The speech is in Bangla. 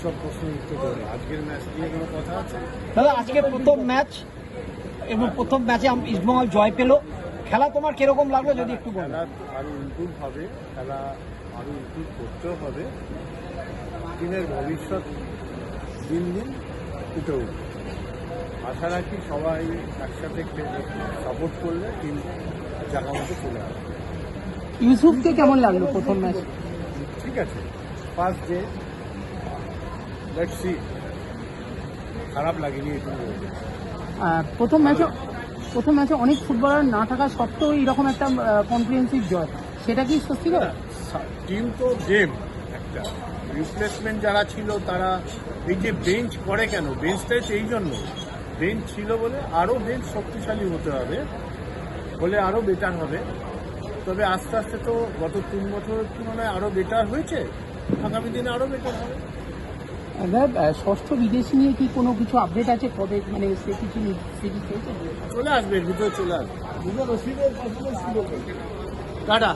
সব প্রশ্নের উত্তর দেবো। আজকের ম্যাচ নিয়ে কোনো কথা আছে? দাদা আজকে প্রথম ম্যাচ এবং প্রথম ম্যাচে ইস্টবেঙ্গল জয় পেল, খেলা তোমার কিরকম লাগলো যদি একটু বলো? খেলা আরও ইমপ্রুভ হবে, খেলা আরও ইমপ্রুভ করতেও হবে। টিমের ভবিষ্যৎ দিন দিন ফুটে উঠবে। আশা রাখি সবাই একসাথে সাপোর্ট করলে টিম জায়গা মতো চলে আসবে। ইউসুফকে কেমন লাগলো প্রথম ম্যাচ? ঠিক আছে, ফার্স্ট ডে, লেটস সি। খারাপ লাগেনি এটুকু। প্রথম ম্যাচে অনেক ফুটবলার না থাকা সত্ত্বেও এরকম একটা কনফিডেন্সিভ জয়, সেটা কি স্বস্তিকর? টিম তো গেম একটা, রিপ্লেসমেন্ট যারা ছিল তারা এই যে বেঞ্চ করে কেন, বেঞ্চটাই সেই জন্য বেঞ্চ ছিল বলে আরও বেঞ্চ শক্তিশালী হতে হবে, বলে আরও বেটার হবে। তবে আস্তে আস্তে তো গত 3 বছরের তুলনায় আরও বেটার হয়েছে, আগামী দিনে আরও বেটার হবে। ষষ্ঠ বিদেশি নিয়ে কি কোনো কিছু আপডেট আছে? কবে মানে সে কিছু সিরিজ হয়েছে? চলে আসবে, এর ভিতরে চলে আসবে। টাটা।